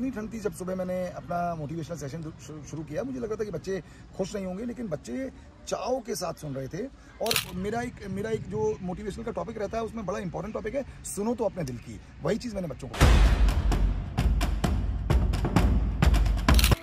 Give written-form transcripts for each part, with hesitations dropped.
इतनी ठंड थी जब सुबह मैंने अपना मोटिवेशनल सेशन शुरू किया, मुझे लग रहा था कि बच्चे खुश नहीं होंगे, लेकिन बच्चे चाव के साथ सुन रहे थे। और मेरा एक जो मोटिवेशनल का टॉपिक रहता है उसमें बड़ा इंपॉर्टेंट टॉपिक है, सुनो तो अपने दिल की। वही चीज़ मैंने बच्चों को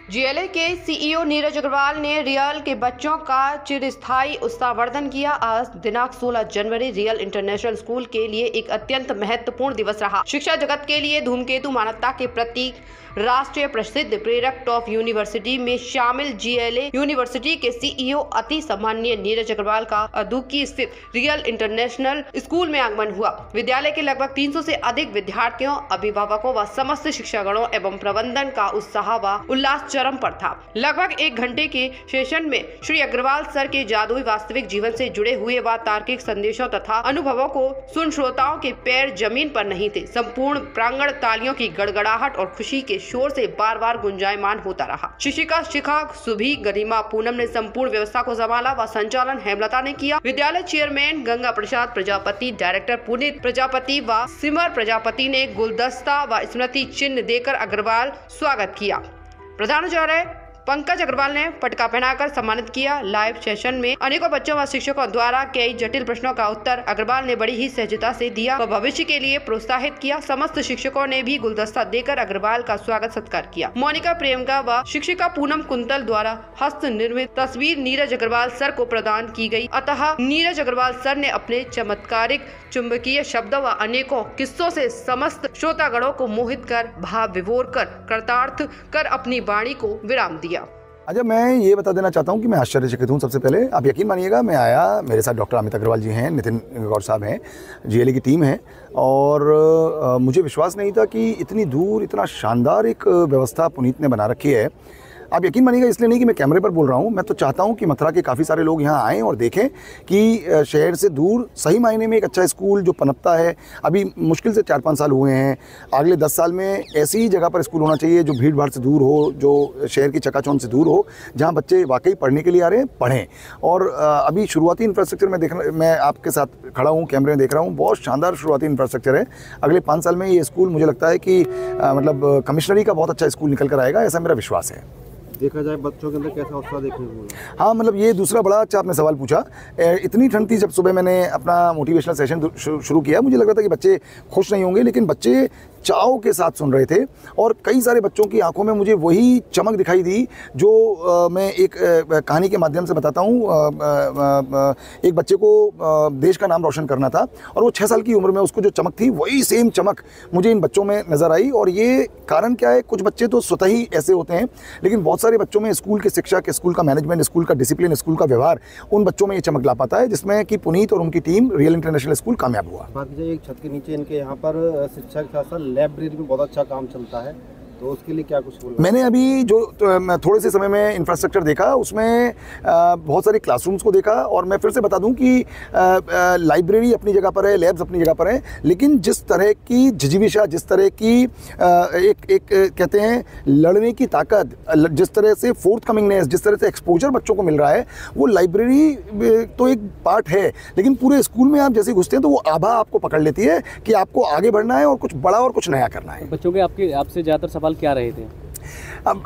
जीएलए के सीईओ नीरज अग्रवाल ने रियल के बच्चों का चिरस्थायी उत्साहवर्धन किया। आज दिनांक 16 जनवरी रियल इंटरनेशनल स्कूल के लिए एक अत्यंत महत्वपूर्ण दिवस रहा। शिक्षा जगत के लिए धूमकेतु मानवता के प्रतीक, राष्ट्रीय प्रसिद्ध प्रेरक टॉप यूनिवर्सिटी में शामिल जीएलए यूनिवर्सिटी के सीईओ अति सम्माननीय नीरज अग्रवाल का अदुक्की स्थित रियल इंटरनेशनल स्कूल में आगमन हुआ। विद्यालय के लगभग 300 से अधिक विद्यार्थियों, अभिभावकों व समस्त शिक्षागणों एवं प्रबंधन का उत्साह व उल्लास चरम पर था। लगभग 1 घंटे के सेशन में श्री अग्रवाल सर के जादुई वास्तविक जीवन से जुड़े हुए व तार्किक संदेशों तथा अनुभवों को सुन श्रोताओं के पैर जमीन पर नहीं थे। संपूर्ण प्रांगण तालियों की गड़गड़ाहट और खुशी के शोर से बार बार गुंजायमान होता रहा। शिक्षिका शिखा सुभी गरिमा पूनम ने संपूर्ण व्यवस्था को संभाला व संचालन हेमलता ने किया। विद्यालय चेयरमैन गंगा प्रसाद प्रजापति, डायरेक्टर पुनीत प्रजापति व सिमर प्रजापति ने गुलदस्ता व स्मृति चिन्ह देकर अग्रवाल स्वागत किया। प्रधानाचार्य पंकज अग्रवाल ने पटका पहनाकर सम्मानित किया। लाइव सेशन में अनेकों बच्चों व शिक्षकों द्वारा कई जटिल प्रश्नों का उत्तर अग्रवाल ने बड़ी ही सहजता से दिया व भविष्य के लिए प्रोत्साहित किया। समस्त शिक्षकों ने भी गुलदस्ता देकर अग्रवाल का स्वागत सत्कार किया। मोनिका प्रेमका व शिक्षिका पूनम कुंतल द्वारा हस्त निर्मित तस्वीर नीरज अग्रवाल सर को प्रदान की गई। अतः नीरज अग्रवाल सर ने अपने चमत्कारिक चुंबकीय शब्दों व अनेकों किस्सों से समस्त श्रोतागणों को मोहित कर, भाव विभोर कर, कृतार्थ कर अपनी वाणी को विराम दिया। अच्छा, मैं ये बता देना चाहता हूँ कि मैं आश्चर्यचकित हूँ। सबसे पहले आप यकीन मानिएगा, मैं आया, मेरे साथ डॉक्टर अमित अग्रवाल जी हैं, नितिन गौर साहब हैं, जीएलए की टीम है, और मुझे विश्वास नहीं था कि इतनी दूर इतना शानदार एक व्यवस्था पुनीत ने बना रखी है। आप यकीन मानिएगा, इसलिए नहीं कि मैं कैमरे पर बोल रहा हूँ, मैं तो चाहता हूँ कि मथुरा के काफ़ी सारे लोग यहाँ आएँ और देखें कि शहर से दूर सही मायने में एक अच्छा स्कूल जो पनपता है। अभी मुश्किल से 4-5 साल हुए हैं, अगले 10 साल में ऐसी ही जगह पर स्कूल होना चाहिए जो भीड़ भाड़ से दूर हो, जो शहर की चकाचौंध से दूर हो, जहाँ बच्चे वाकई पढ़ने के लिए आ रहे हैं, पढ़ें। और अभी शुरुआती इंफ्रास्ट्रक्चर में मैं आपके साथ खड़ा हूँ, कैमरे में देख रहा हूँ, बहुत शानदार शुरुआती इंफ्रास्ट्रक्चर है। अगले 5 साल में ये स्कूल मुझे लगता है कि मतलब कमिश्नरी का बहुत अच्छा स्कूल निकल कर आएगा, ऐसा मेरा विश्वास है। देखा जाए बच्चों के अंदर कैसा उत्साह देखने को मिला? हाँ, मतलब ये दूसरा बड़ा अच्छा आपने सवाल पूछा। इतनी ठंड थी जब सुबह मैंने अपना मोटिवेशनल सेशन शुरू किया, मुझे लग रहा था कि बच्चे खुश नहीं होंगे, लेकिन बच्चे चाव के साथ सुन रहे थे। और कई सारे बच्चों की आंखों में मुझे वही चमक दिखाई दी जो मैं एक कहानी के माध्यम से बताता हूँ। एक बच्चे को देश का नाम रोशन करना था और वो 6 साल की उम्र में उसको जो चमक थी, वही सेम चमक मुझे इन बच्चों में नज़र आई। और ये कारण क्या है, कुछ बच्चे तो स्वतः ही ऐसे होते हैं, लेकिन बहुत सारे बच्चों में स्कूल के शिक्षक, स्कूल का मैनेजमेंट, स्कूल का डिसिप्लिन, स्कूल का व्यवहार, उन बच्चों में ये चमक ला पाता है, जिसमें कि पुनीत और उनकी टीम रियल इंटरनेशनल स्कूल कामयाब हुआ। बात कीजिए, एक छत के नीचे इनके यहाँ पर शिक्षा के साथ साथ लाइब्रेरी में बहुत अच्छा काम चलता है, तो उसके लिए क्या कुछ बोलना? मैंने अभी जो थोड़े से समय में इंफ्रास्ट्रक्चर देखा, उसमें बहुत सारे क्लासरूम्स को देखा। और मैं फिर से बता दूं कि लाइब्रेरी अपनी जगह पर है, लैब्स अपनी जगह पर है, लेकिन जिस तरह की जिजीविशा, जिस तरह की एक कहते हैं लड़ने की ताकत, जिस तरह से फोर्थ कमिंगनेस, जिस तरह से एक्सपोजर बच्चों को मिल रहा है, वो लाइब्रेरी तो एक पार्ट है, लेकिन पूरे स्कूल में आप जैसे घुसते हैं तो वो आभा आपको पकड़ लेती है कि आपको आगे बढ़ना है और कुछ बड़ा और कुछ नया करना है। बच्चों के आपसे ज़्यादातर सवाल क्या रहे थे? अब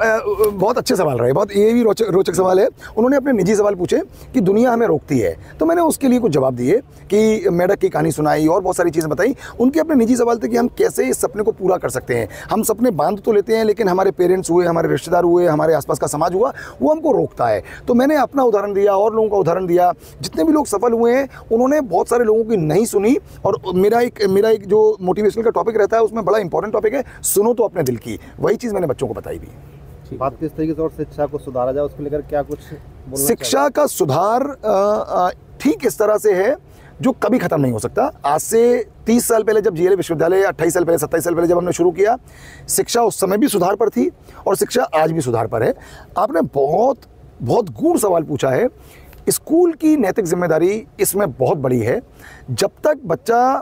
बहुत अच्छे सवाल रहे, बहुत ये भी रोचक सवाल है। उन्होंने अपने निजी सवाल पूछे कि दुनिया हमें रोकती है, तो मैंने उसके लिए कुछ जवाब दिए कि मेढक की कहानी सुनाई और बहुत सारी चीज़ें बताई। उनके अपने निजी सवाल थे कि हम कैसे इस सपने को पूरा कर सकते हैं। हम सपने बांध तो लेते हैं, लेकिन हमारे पेरेंट्स हुए, हमारे रिश्तेदार हुए, हमारे आसपास का समाज हुआ, वो हमको रोकता है। तो मैंने अपना उदाहरण दिया और लोगों का उदाहरण दिया। जितने भी लोग सफल हुए हैं, उन्होंने बहुत सारे लोगों की नहीं सुनी। और मेरा एक जो मोटिवेशनल का टॉपिक रहता है, उसमें बड़ा इंपॉर्टेंट टॉपिक है, सुनो तो अपने दिल की। वही चीज़ मैंने बच्चों को बताई भी। बात किस तरीके से और शिक्षा को सुधारा जाए, उसको लेकर क्या कुछ बोलना? शिक्षा का सुधार ठीक इस तरह से है जो कभी खत्म नहीं हो सकता। आज से 30 साल पहले जब जीएलए विश्वविद्यालय, 28 साल पहले, 27 साल पहले जब हमने शुरू किया, शिक्षा उस समय भी सुधार पर थी और शिक्षा आज भी सुधार पर है। आपने बहुत गूढ़ सवाल पूछा है। स्कूल की नैतिक जिम्मेदारी इसमें बहुत बड़ी है। जब तक बच्चा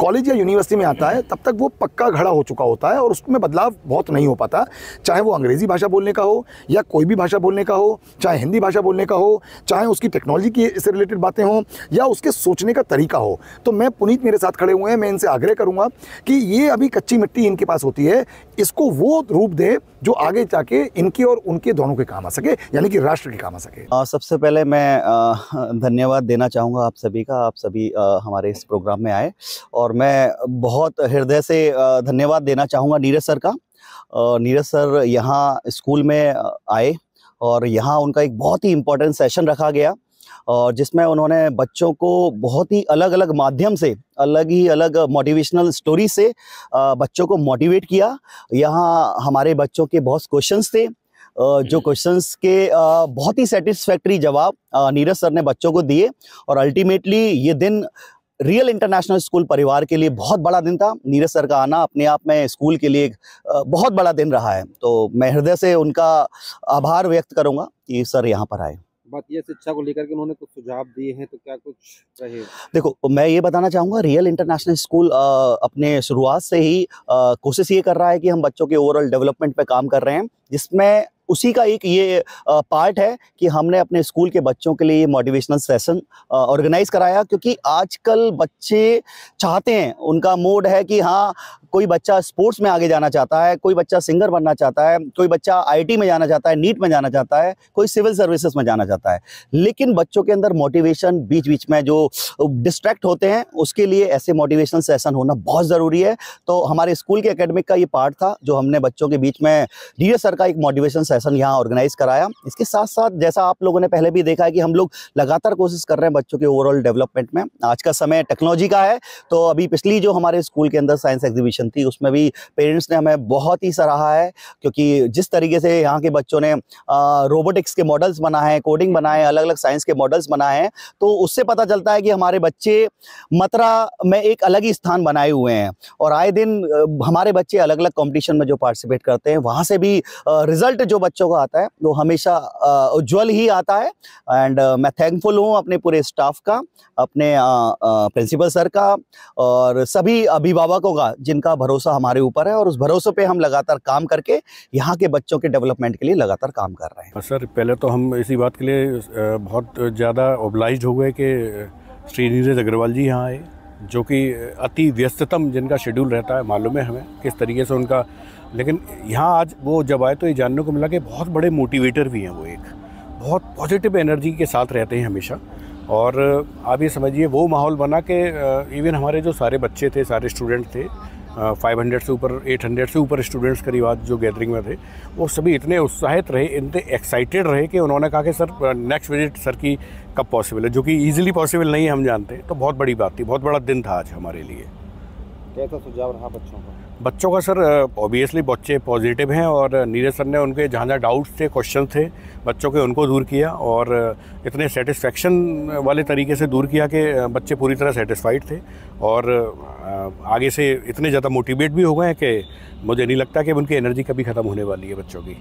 कॉलेज या यूनिवर्सिटी में आता है तब तक वो पक्का घड़ा हो चुका होता है और उसमें बदलाव बहुत नहीं हो पाता, चाहे वो अंग्रेज़ी भाषा बोलने का हो या कोई भी भाषा बोलने का हो, चाहे हिंदी भाषा बोलने का हो, चाहे उसकी टेक्नोलॉजी की से रिलेटेड बातें हों या उसके सोचने का तरीका हो। तो मैं, पुनीत मेरे साथ खड़े हुए हैं, मैं इनसे आग्रह करूँगा कि ये अभी कच्ची मिट्टी इनके पास होती है, इसको वो रूप दे जो आगे जाके इनके और उनके दोनों के काम आ सके, यानी कि राष्ट्र के काम आ सके। सबसे पहले मैं धन्यवाद देना चाहूँगा आप सभी का, आप सभी हमारे इस प्रोग्राम में आए, और मैं बहुत हृदय से धन्यवाद देना चाहूँगा नीरज सर का। नीरज सर यहाँ स्कूल में आए और यहाँ उनका एक बहुत ही इम्पोर्टेंट सेशन रखा गया और जिसमें उन्होंने बच्चों को बहुत ही अलग अलग माध्यम से, अलग मोटिवेशनल स्टोरी से बच्चों को मोटिवेट किया। यहाँ हमारे बच्चों के बहुत क्वेश्चंस थे, जो क्वेश्चंस के बहुत ही सेटिस्फैक्टरी जवाब नीरज सर ने बच्चों को दिए और अल्टीमेटली ये दिन रियल इंटरनेशनल स्कूल परिवार के लिए बहुत बड़ा दिन था। नीरज सर का आना अपने आप में स्कूल के लिए एक बहुत बड़ा दिन रहा है, तो मैं हृदय से उनका आभार व्यक्त करूंगा कि सर यहाँ पर आए। बात ये शिक्षा को लेकर के उन्होंने कुछ सुझाव दिए हैं, तो क्या कुछ रहे? देखो, मैं ये बताना चाहूँगा, रियल इंटरनेशनल स्कूल अपने शुरुआत से ही कोशिश ये कर रहा है कि हम बच्चों के ओवरऑल डेवलपमेंट पे काम कर रहे हैं, जिसमें उसी का एक ये पार्ट है कि हमने अपने स्कूल के बच्चों के लिए मोटिवेशनल सेशन ऑर्गेनाइज कराया, क्योंकि आजकल बच्चे चाहते हैं, उनका मूड है कि हाँ, कोई बच्चा स्पोर्ट्स में आगे जाना चाहता है, कोई बच्चा सिंगर बनना चाहता है, कोई बच्चा आईटी में जाना चाहता है, नीट में जाना चाहता है, कोई सिविल सर्विसेज में जाना चाहता है, लेकिन बच्चों के अंदर मोटिवेशन बीच बीच में जो डिस्ट्रैक्ट होते हैं, उसके लिए ऐसे मोटिवेशनल सेशन होना बहुत ज़रूरी है। तो हमारे स्कूल के एकेडमिक का ये पार्ट था जो हमने बच्चों के बीच में नीरज सर का एक मोटिवेशन सेशन यहाँ ऑर्गेनाइज कराया। इसके साथ साथ जैसा आप लोगों ने पहले भी देखा है कि हम लोग लगातार कोशिश कर रहे हैं बच्चों के ओवरऑल डेवलपमेंट में। आज का समय टेक्नोलॉजी का है, तो अभी पिछली जो हमारे स्कूल के अंदर साइंस एग्जीबिशन थी उसमें भी पेरेंट्स ने हमें बहुत ही सराहा है, क्योंकि जिस तरीके से यहाँ के बच्चों ने रोबोटिक्स के मॉडल्स बनाए हैं, कोडिंग बनाए, अलग अलग साइंस के मॉडल्स बनाए हैं, तो उससे पता चलता है कि हमारे बच्चे मतरा में एक अलग ही स्थान बनाए हुए हैं और आए दिन हमारे बच्चे अलग अलग कॉम्पिटिशन में जो पार्टिसिपेट करते हैं वहाँ से भी रिजल्ट जो बच्चों का आता है वो हमेशा उज्ज्वल ही आता है। एंड मैं थैंकफुल हूँ अपने पूरे स्टाफ का, अपने प्रिंसिपल सर का और सभी अभिभावकों का, जिनका भरोसा हमारे ऊपर है और उस भरोसे पे हम लगातार काम करके यहाँ के बच्चों के डेवलपमेंट के लिए लगातार काम कर रहे हैं। सर, पहले तो हम इसी बात के लिए बहुत ज़्यादा ऑब्लाइज्ड हो गए कि श्री नीरज अग्रवाल जी यहाँ आए, जो कि अति व्यस्ततम जिनका शेड्यूल रहता है, मालूम है हमें किस तरीके से उनका, लेकिन यहाँ आज वो जब आए तो ये जानने को मिला कि बहुत बड़े मोटिवेटर भी हैं। वो एक बहुत पॉजिटिव एनर्जी के साथ रहते हैं हमेशा, और आप ये समझिए वो माहौल बना कि इवन हमारे जो सारे बच्चे थे, सारे स्टूडेंट थे, 500 से ऊपर, 800 से ऊपर स्टूडेंट्स करीब आज जो गैदरिंग में थे, वो सभी इतने उत्साहित रहे, इतने एक्साइटेड रहे कि उन्होंने कहा कि सर नेक्स्ट विजिट सर की कब पॉसिबल है, जो कि ईजिली पॉसिबल नहीं है, हम जानते हैं। तो बहुत बड़ी बात थी, बहुत बड़ा दिन था आज हमारे लिए। कैसा सुझाव रहा बच्चों का? बच्चों का सर ऑब्वियसली बच्चे पॉजिटिव हैं और नीरज सर ने उनके जहाँ जहाँ डाउट्स थे, क्वेश्चन थे बच्चों के, उनको दूर किया और इतने सेटिस्फेक्शन वाले तरीके से दूर किया कि बच्चे पूरी तरह सेटिस्फाइड थे और आगे से इतने ज़्यादा मोटिवेट भी हो गए हैं कि मुझे नहीं लगता कि उनकी एनर्जी कभी ख़त्म होने वाली है बच्चों की।